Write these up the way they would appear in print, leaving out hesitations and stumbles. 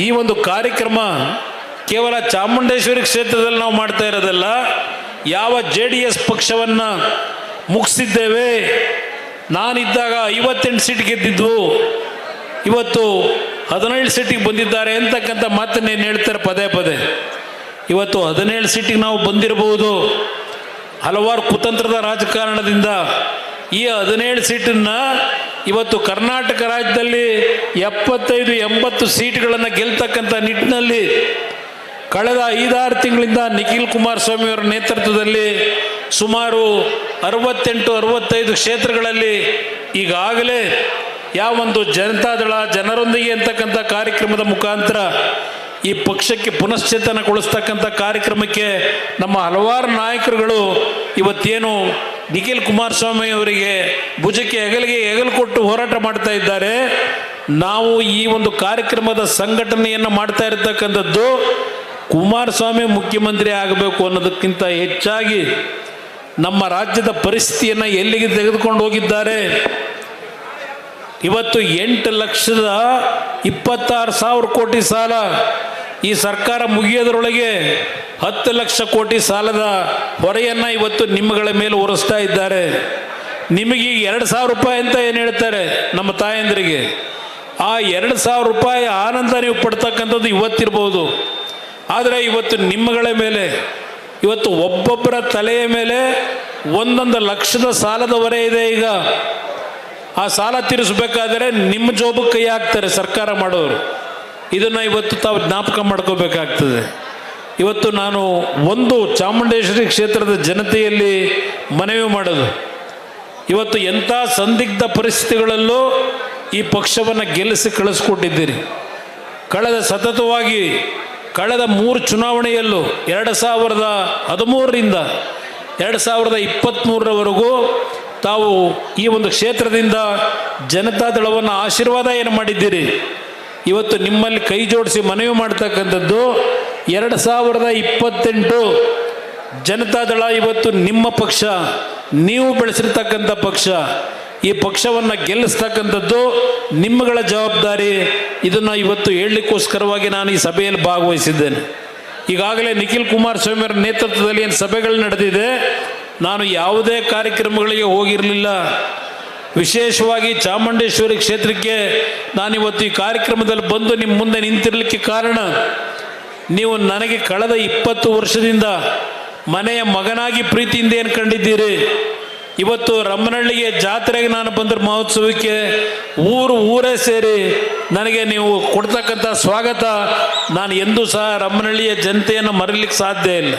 ಈ ಒಂದು ಕಾರ್ಯಕ್ರಮ ಕೇವಲ ಚಾಮುಂಡೇಶ್ವರಿ ಕ್ಷೇತ್ರದಲ್ಲಿ ನಾವು ಮಾಡ್ತಾ ಇರೋದಲ್ಲ. ಯಾವ JDS ಪಕ್ಷವನ್ನು ಮುಗಿಸಿದ್ದೇವೆ, ನಾನಿದ್ದಾಗ 58 ಸೀಟ್ ಗೆದ್ದಿದ್ವು, ಇವತ್ತು 17 ಸೀಟಿಗೆ ಬಂದಿದ್ದಾರೆ ಅಂತಕ್ಕಂಥ ಮಾತನ್ನೇನು ಹೇಳ್ತಾರೆ ಪದೇ ಪದೇ. ಇವತ್ತು 17 ಸೀಟಿಗೆ ನಾವು ಬಂದಿರಬಹುದು. ಹಲವಾರು ಕುತಂತ್ರದ ರಾಜಕಾರಣದಿಂದ ಈ 17 ಸೀಟನ್ನು ಇವತ್ತು ಕರ್ನಾಟಕ ರಾಜ್ಯದಲ್ಲಿ 75-80 ಸೀಟ್ಗಳನ್ನು ಗೆಲ್ತಕ್ಕಂಥ ನಿಟ್ಟಿನಲ್ಲಿ ಕಳೆದ 5-6 ತಿಂಗಳಿಂದ ನಿಖಿಲ್ ಕುಮಾರಸ್ವಾಮಿ ಅವರ ನೇತೃತ್ವದಲ್ಲಿ ಸುಮಾರು 68-65 ಕ್ಷೇತ್ರಗಳಲ್ಲಿ ಈಗಾಗಲೇ ಯಾವೊಂದು ಜನತಾದಳ ಜನರೊಂದಿಗೆ ಅಂತಕ್ಕಂಥ ಕಾರ್ಯಕ್ರಮದ ಮುಖಾಂತರ ಈ ಪಕ್ಷಕ್ಕೆ ಪುನಶ್ಚೇತನಗೊಳಿಸ್ತಕ್ಕಂಥ ಕಾರ್ಯಕ್ರಮಕ್ಕೆ ನಮ್ಮ ಹಲವಾರು ನಾಯಕರುಗಳು ಇವತ್ತೇನು ನಿಖಿಲ್ ಕುಮಾರಸ್ವಾಮಿ ಅವರಿಗೆ ಭುಜಕ್ಕೆ ಹೆಗಲು ಕೊಟ್ಟು ಹೋರಾಟ ಮಾಡ್ತಾ ಇದ್ದಾರೆ. ನಾವು ಈ ಒಂದು ಕಾರ್ಯಕ್ರಮದ ಸಂಘಟನೆಯನ್ನು ಮಾಡ್ತಾ ಇರತಕ್ಕಂಥದ್ದು ಕುಮಾರಸ್ವಾಮಿ ಮುಖ್ಯಮಂತ್ರಿ ಆಗಬೇಕು ಅನ್ನೋದಕ್ಕಿಂತ ಹೆಚ್ಚಾಗಿ ನಮ್ಮ ರಾಜ್ಯದ ಪರಿಸ್ಥಿತಿಯನ್ನು ಎಲ್ಲಿಗೆ ತೆಗೆದುಕೊಂಡು ಹೋಗಿದ್ದಾರೆ. ಇವತ್ತು 8,26,000 ಕೋಟಿ ಸಾಲ, ಈ ಸರ್ಕಾರ ಮುಗಿಯೋದ್ರೊಳಗೆ 10 ಲಕ್ಷ ಕೋಟಿ ಸಾಲದ ಹೊರೆಯನ್ನು ಇವತ್ತು ನಿಮ್ಮಗಳ ಮೇಲೆ ಹೊರಿಸ್ತಾ ಇದ್ದಾರೆ. ನಿಮಗೆ 2,000 ರೂಪಾಯಿ ಅಂತ ಏನು ಹೇಳ್ತಾರೆ ನಮ್ಮ ತಾಯಂದರಿಗೆ, ಆ 2,000 ರೂಪಾಯಿ ಆನಂದ ನೀವು ಪಡ್ತಕ್ಕಂಥದ್ದು ಇವತ್ತಿರ್ಬೋದು. ಆದರೆ ಇವತ್ತು ನಿಮ್ಮಗಳ ಮೇಲೆ ಇವತ್ತು ಒಬ್ಬೊಬ್ಬರ ತಲೆಯ ಮೇಲೆ 1 ಲಕ್ಷದ ಸಾಲದ ಹೊರೆ ಇದೆ. ಈಗ ಆ ಸಾಲ ತೀರಿಸಬೇಕಾದರೆ ನಿಮ್ಮ ಜೋಬಕ್ಕೆ ಕೈ ಹಾಕ್ತಾರೆ ಸರ್ಕಾರ ಮಾಡೋರು. ಇದನ್ನು ಇವತ್ತು ತಾವು ಜ್ಞಾಪಕ ಮಾಡ್ಕೋಬೇಕಾಗ್ತದೆ. ಇವತ್ತು ನಾನು ಒಂದು ಚಾಮುಂಡೇಶ್ವರಿ ಕ್ಷೇತ್ರದ ಜನತೆಯಲ್ಲಿ ಮನವಿ ಮಾಡೋದು, ಇವತ್ತು ಎಂಥ ಸಂದಿಗ್ಧ ಪರಿಸ್ಥಿತಿಗಳಲ್ಲೂ ಈ ಪಕ್ಷವನ್ನು ಗೆಲ್ಲಿಸಿ ಕಳಿಸ್ಕೊಟ್ಟಿದ್ದೀರಿ. ಕಳೆದ 3 ಚುನಾವಣೆಯಲ್ಲೂ 2013ರಿಂದ 2023ರವರೆಗೂ ತಾವು ಈ ಒಂದು ಕ್ಷೇತ್ರದಿಂದ ಜನತಾದಳವನ್ನು ಆಶೀರ್ವಾದ ಏನು ಮಾಡಿದ್ದೀರಿ. ಇವತ್ತು ನಿಮ್ಮಲ್ಲಿ ಕೈ ಜೋಡಿಸಿ ಮನವಿ ಮಾಡ್ತಕ್ಕಂಥದ್ದು 2028 ಜನತಾದಳ ಇವತ್ತು ನಿಮ್ಮ ಪಕ್ಷ, ನೀವು ಬೆಳೆಸಿರ್ತಕ್ಕಂಥ ಪಕ್ಷ. ಈ ಪಕ್ಷವನ್ನು ಗೆಲ್ಲಿಸ್ತಕ್ಕಂಥದ್ದು ನಿಮ್ಮಗಳ ಜವಾಬ್ದಾರಿ. ಇದನ್ನು ಇವತ್ತು ಹೇಳಲಿಕ್ಕೋಸ್ಕರವಾಗಿ ನಾನು ಈ ಸಭೆಯಲ್ಲಿ ಭಾಗವಹಿಸಿದ್ದೇನೆ. ಈಗಾಗಲೇ ನಿಖಿಲ್ ಕುಮಾರಸ್ವಾಮಿ ಅವರ ನೇತೃತ್ವದಲ್ಲಿ ಏನು ಸಭೆಗಳು ನಡೆದಿದೆ, ನಾನು ಯಾವುದೇ ಕಾರ್ಯಕ್ರಮಗಳಿಗೆ ಹೋಗಿರಲಿಲ್ಲ. ವಿಶೇಷವಾಗಿ ಚಾಮುಂಡೇಶ್ವರಿ ಕ್ಷೇತ್ರಕ್ಕೆ ನಾನಿವತ್ತು ಈ ಕಾರ್ಯಕ್ರಮದಲ್ಲಿ ಬಂದು ನಿಮ್ಮ ಮುಂದೆ ನಿಂತಿರಲಿಕ್ಕೆ ಕಾರಣ, ನೀವು ನನಗೆ ಕಳೆದ 20 ವರ್ಷದಿಂದ ಮನೆಯ ಮಗನಾಗಿ ಪ್ರೀತಿಯಿಂದ ಏನು ಕಂಡಿದ್ದೀರಿ. ಇವತ್ತು ರಮ್ಮನಹಳ್ಳಿಗೆ ಜಾತ್ರೆಗೆ ನಾನು ಬಂದ ಮಹೋತ್ಸವಕ್ಕೆ ಊರೇ ಸೇರಿ ನನಗೆ ನೀವು ಕೊಡ್ತಕ್ಕಂಥ ಸ್ವಾಗತ ನಾನು ಎಂದೂ ಸಹ ರಮ್ಮನಹಳ್ಳಿಯ ಜನತೆಯನ್ನು ಮರೀಲಿಕ್ಕೆ ಸಾಧ್ಯ ಇಲ್ಲ.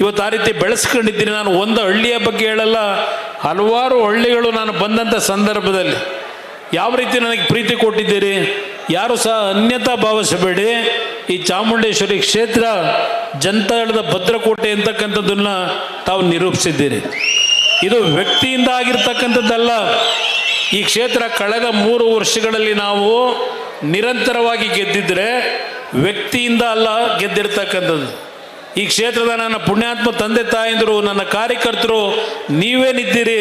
ಇವತ್ತು ಆ ರೀತಿ ಬೆಳೆಸ್ಕೊಂಡಿದ್ದೀನಿ. ನಾನು ಒಂದು ಹಳ್ಳಿಯ ಬಗ್ಗೆ ಹೇಳಲ್ಲ, ಹಲವಾರು ಹಳ್ಳಿಗಳು ನಾನು ಬಂದಂಥ ಸಂದರ್ಭದಲ್ಲಿ ಯಾವ ರೀತಿ ನನಗೆ ಪ್ರೀತಿ ಕೊಟ್ಟಿದ್ದೀರಿ. ಯಾರು ಸಹ ಅನ್ಯತಾ ಭಾವಿಸಬೇಡಿ. ಈ ಚಾಮುಂಡೇಶ್ವರಿ ಕ್ಷೇತ್ರ ಜನತಾದಳದ ಭದ್ರಕೋಟೆ ಅಂತಕ್ಕಂಥದ್ದನ್ನು ತಾವು ನಿರೂಪಿಸಿದ್ದೀರಿ. ಇದು ವ್ಯಕ್ತಿಯಿಂದ ಆಗಿರ್ತಕ್ಕಂಥದ್ದಲ್ಲ. ಈ ಕ್ಷೇತ್ರ ಕಳೆದ 3 ವರ್ಷಗಳಲ್ಲಿ ನಾವು ನಿರಂತರವಾಗಿ ಗೆದ್ದಿದ್ರೆ ವ್ಯಕ್ತಿಯಿಂದ ಅಲ್ಲ ಗೆದ್ದಿರ್ತಕ್ಕಂಥದ್ದು. ಈ ಕ್ಷೇತ್ರದ ನನ್ನ ಪುಣ್ಯಾತ್ಮ ತಂದೆ ತಾಯಂದರು, ನನ್ನ ಕಾರ್ಯಕರ್ತರು ನೀವೇನಿದ್ದೀರಿ,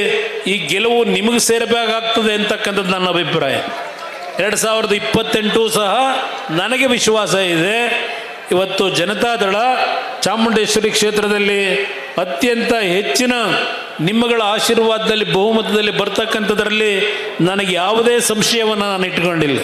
ಈ ಗೆಲುವು ನಿಮಗೆ ಸೇರಬೇಕಾಗ್ತದೆ ಅಂತಕ್ಕಂಥದ್ದು ನನ್ನ ಅಭಿಪ್ರಾಯ. 2028 ಸಹ ನನಗೆ ವಿಶ್ವಾಸ ಇದೆ. ಇವತ್ತು ಜನತಾದಳ ಚಾಮುಂಡೇಶ್ವರಿ ಕ್ಷೇತ್ರದಲ್ಲಿ ಅತ್ಯಂತ ಹೆಚ್ಚಿನ ನಿಮ್ಮಗಳ ಆಶೀರ್ವಾದದಲ್ಲಿ ಬಹುಮತದಲ್ಲಿ ಬರ್ತಕ್ಕಂಥದ್ರಲ್ಲಿ ನನಗೆ ಯಾವುದೇ ಸಂಶಯವನ್ನು ನಾನು ಇಟ್ಕೊಂಡಿಲ್ಲ.